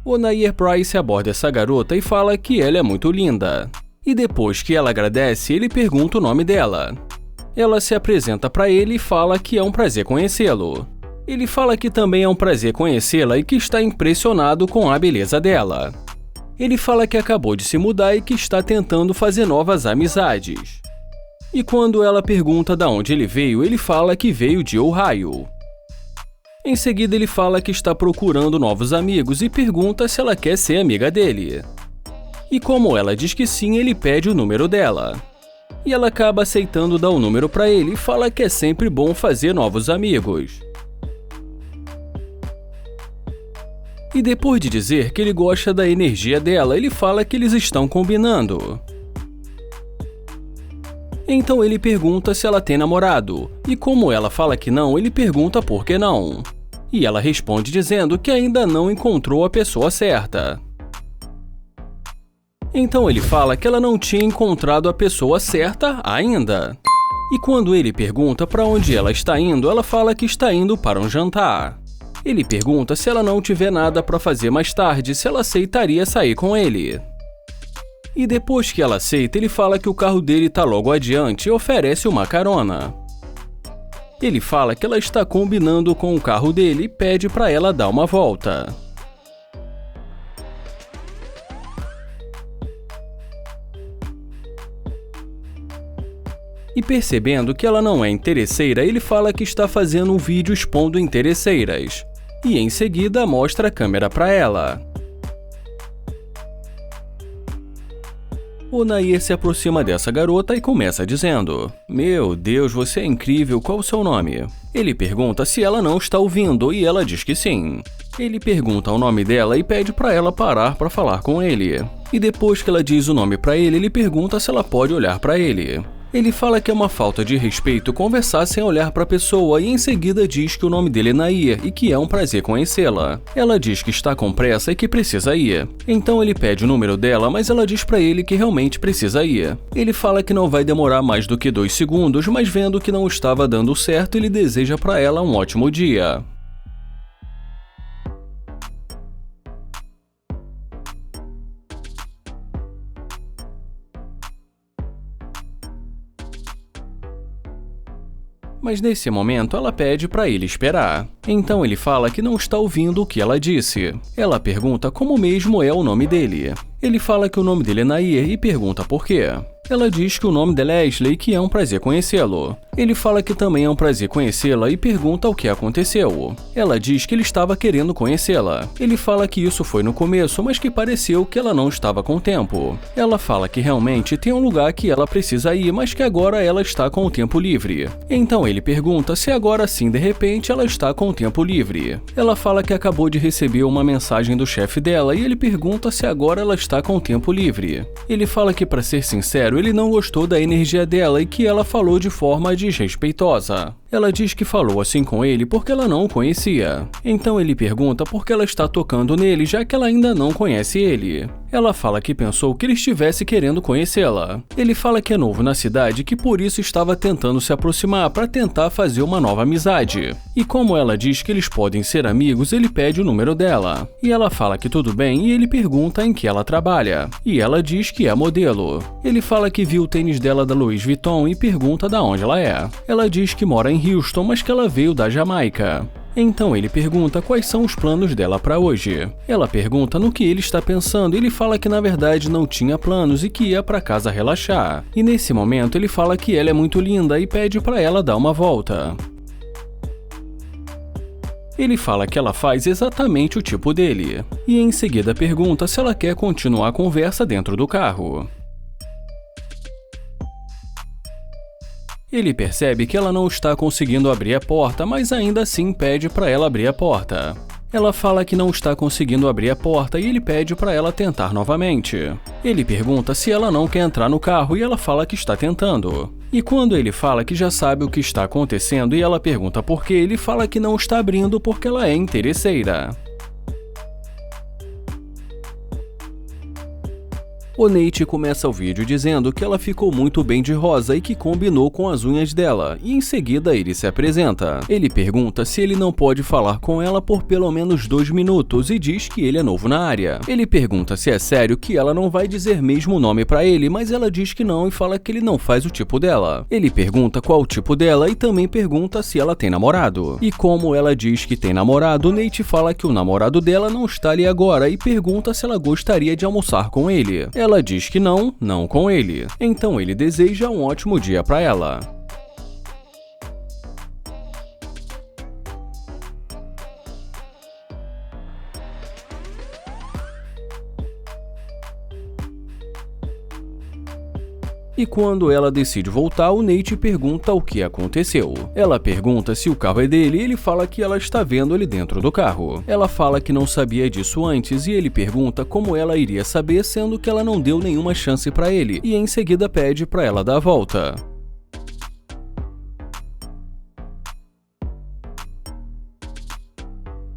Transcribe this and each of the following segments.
O Nair Bryce aborda essa garota e fala que ela é muito linda. E depois que ela agradece, ele pergunta o nome dela. Ela se apresenta para ele e fala que é um prazer conhecê-lo. Ele fala que também é um prazer conhecê-la e que está impressionado com a beleza dela. Ele fala que acabou de se mudar e que está tentando fazer novas amizades. E quando ela pergunta de onde ele veio, ele fala que veio de Ohio. Em seguida, ele fala que está procurando novos amigos e pergunta se ela quer ser amiga dele. E como ela diz que sim, ele pede o número dela. E ela acaba aceitando dar o número para ele e fala que é sempre bom fazer novos amigos. E depois de dizer que ele gosta da energia dela, ele fala que eles estão combinando. Então ele pergunta se ela tem namorado, e como ela fala que não, ele pergunta por que não. E ela responde dizendo que ainda não encontrou a pessoa certa. Então ele fala que ela não tinha encontrado a pessoa certa ainda. E quando ele pergunta para onde ela está indo, ela fala que está indo para um jantar. Ele pergunta se ela não tiver nada para fazer mais tarde, se ela aceitaria sair com ele. E depois que ela aceita, ele fala que o carro dele está logo adiante e oferece uma carona. Ele fala que ela está combinando com o carro dele e pede para ela dar uma volta. E percebendo que ela não é interesseira, ele fala que está fazendo um vídeo expondo interesseiras. E em seguida mostra a câmera para ela. O Nair se aproxima dessa garota e começa dizendo: "Meu Deus, você é incrível, qual o seu nome?" Ele pergunta se ela não está ouvindo e ela diz que sim. Ele pergunta o nome dela e pede para ela parar para falar com ele. E depois que ela diz o nome para ele, ele pergunta se ela pode olhar para ele. Ele fala que é uma falta de respeito conversar sem olhar para a pessoa e em seguida diz que o nome dele é Nair e que é um prazer conhecê-la. Ela diz que está com pressa e que precisa ir. Então ele pede o número dela, mas ela diz para ele que realmente precisa ir. Ele fala que não vai demorar mais do que 2 segundos, mas vendo que não estava dando certo, ele deseja para ela um ótimo dia. Mas nesse momento ela pede para ele esperar. Então ele fala que não está ouvindo o que ela disse. Ela pergunta como mesmo é o nome dele. Ele fala que o nome dele é Nair e pergunta por quê. Ela diz que o nome dela é Ashley e que é um prazer conhecê-lo. Ele fala que também é um prazer conhecê-la e pergunta o que aconteceu. Ela diz que ele estava querendo conhecê-la. Ele fala que isso foi no começo, mas que pareceu que ela não estava com tempo. Ela fala que realmente tem um lugar que ela precisa ir, mas que agora ela está com o tempo livre. Então ele pergunta se agora sim de repente ela está com o tempo livre. Ela fala que acabou de receber uma mensagem do chefe dela e ele pergunta se agora ela está com o tempo livre. Ele fala que, para ser sincero, ele não gostou da energia dela e que ela falou de forma desrespeitosa. Ela diz que falou assim com ele porque ela não o conhecia. Então ele pergunta por que ela está tocando nele, já que ela ainda não conhece ele. Ela fala que pensou que ele estivesse querendo conhecê-la. Ele fala que é novo na cidade e que por isso estava tentando se aproximar para tentar fazer uma nova amizade. E como ela diz que eles podem ser amigos, ele pede o número dela. E ela fala que tudo bem e ele pergunta em que ela trabalha. E ela diz que é modelo. Ele fala que viu o tênis dela da Louis Vuitton e pergunta de onde ela é. Ela diz que mora em Houston, mas que ela veio da Jamaica. Então ele pergunta quais são os planos dela para hoje. Ela pergunta no que ele está pensando e ele fala que na verdade não tinha planos e que ia para casa relaxar. E nesse momento ele fala que ela é muito linda e pede para ela dar uma volta. Ele fala que ela faz exatamente o tipo dele. E em seguida pergunta se ela quer continuar a conversa dentro do carro. Ele percebe que ela não está conseguindo abrir a porta, mas ainda assim pede para ela abrir a porta. Ela fala que não está conseguindo abrir a porta e ele pede para ela tentar novamente. Ele pergunta se ela não quer entrar no carro e ela fala que está tentando. E quando ele fala que já sabe o que está acontecendo e ela pergunta por quê, ele fala que não está abrindo porque ela é interesseira. O Nate começa o vídeo dizendo que ela ficou muito bem de rosa e que combinou com as unhas dela, e em seguida ele se apresenta. Ele pergunta se ele não pode falar com ela por pelo menos 2 minutos e diz que ele é novo na área. Ele pergunta se é sério que ela não vai dizer mesmo o nome pra ele, mas ela diz que não e fala que ele não faz o tipo dela. Ele pergunta qual o tipo dela e também pergunta se ela tem namorado. E como ela diz que tem namorado, Nate fala que o namorado dela não está ali agora e pergunta se ela gostaria de almoçar com ele. Ela diz que não com ele. Então ele deseja um ótimo dia pra ela. E quando ela decide voltar, o Nate pergunta o que aconteceu. Ela pergunta se o carro é dele e ele fala que ela está vendo ele dentro do carro. Ela fala que não sabia disso antes e ele pergunta como ela iria saber, sendo que ela não deu nenhuma chance pra ele, e em seguida pede pra ela dar a volta.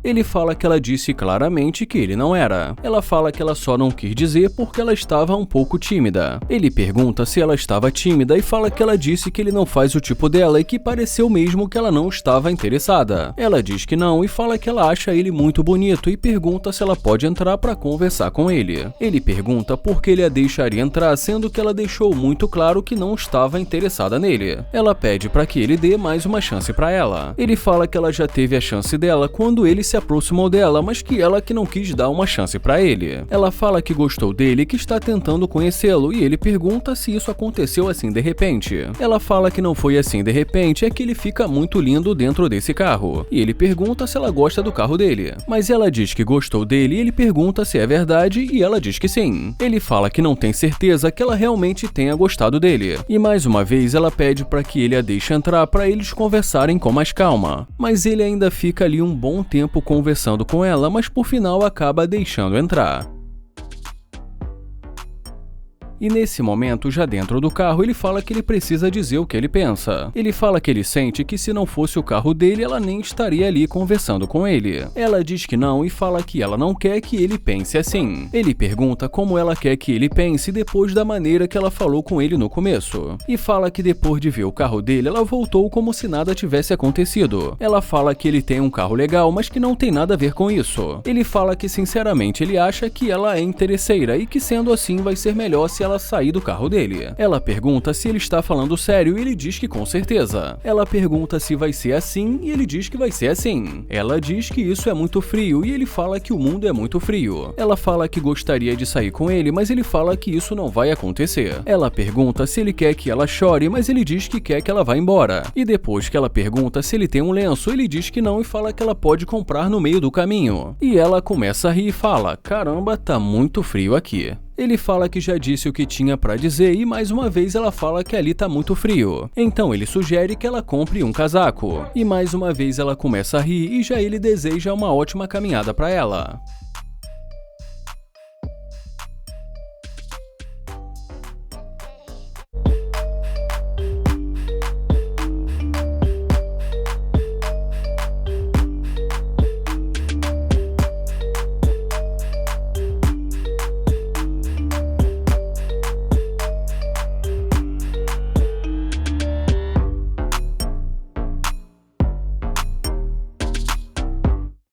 Ele fala que ela disse claramente que ele não era. Ela fala que ela só não quis dizer porque ela estava um pouco tímida. Ele pergunta se ela estava tímida e fala que ela disse que ele não faz o tipo dela e que pareceu mesmo que ela não estava interessada. Ela diz que não e fala que ela acha ele muito bonito e pergunta se ela pode entrar para conversar com ele. Ele pergunta por que ele a deixaria entrar, sendo que ela deixou muito claro que não estava interessada nele. Ela pede para que ele dê mais uma chance para ela. Ele fala que ela já teve a chance dela quando ele se aproximou dela, mas que ela que não quis dar uma chance pra ele. Ela fala que gostou dele e que está tentando conhecê-lo, e ele pergunta se isso aconteceu assim de repente. Ela fala que não foi assim de repente, é que ele fica muito lindo dentro desse carro. E ele pergunta se ela gosta do carro dele. Mas ela diz que gostou dele e ele pergunta se é verdade e ela diz que sim. Ele fala que não tem certeza que ela realmente tenha gostado dele. E mais uma vez ela pede para que ele a deixe entrar para eles conversarem com mais calma. Mas ele ainda fica ali um bom tempo conversando com ela, mas por final acaba deixando entrar. E nesse momento, já dentro do carro, ele fala que ele precisa dizer o que ele pensa. Ele fala que ele sente que se não fosse o carro dele, ela nem estaria ali conversando com ele. Ela diz que não e fala que ela não quer que ele pense assim. Ele pergunta como ela quer que ele pense depois da maneira que ela falou com ele no começo. E fala que depois de ver o carro dele, ela voltou como se nada tivesse acontecido. Ela fala que ele tem um carro legal, mas que não tem nada a ver com isso. Ele fala que sinceramente ele acha que ela é interesseira e que sendo assim vai ser melhor se ela sair do carro dele. Ela pergunta se ele está falando sério e ele diz que com certeza. Ela pergunta se vai ser assim e ele diz que vai ser assim. Ela diz que isso é muito frio e ele fala que o mundo é muito frio. Ela fala que gostaria de sair com ele, mas ele fala que isso não vai acontecer. Ela pergunta se ele quer que ela chore, mas ele diz que quer que ela vá embora. E depois que ela pergunta se ele tem um lenço, ele diz que não e fala que ela pode comprar no meio do caminho. E ela começa a rir e fala: "Caramba, tá muito frio aqui." Ele fala que já disse o que tinha pra dizer e mais uma vez ela fala que ali tá muito frio. Então ele sugere que ela compre um casaco. E mais uma vez ela começa a rir e já ele deseja uma ótima caminhada pra ela.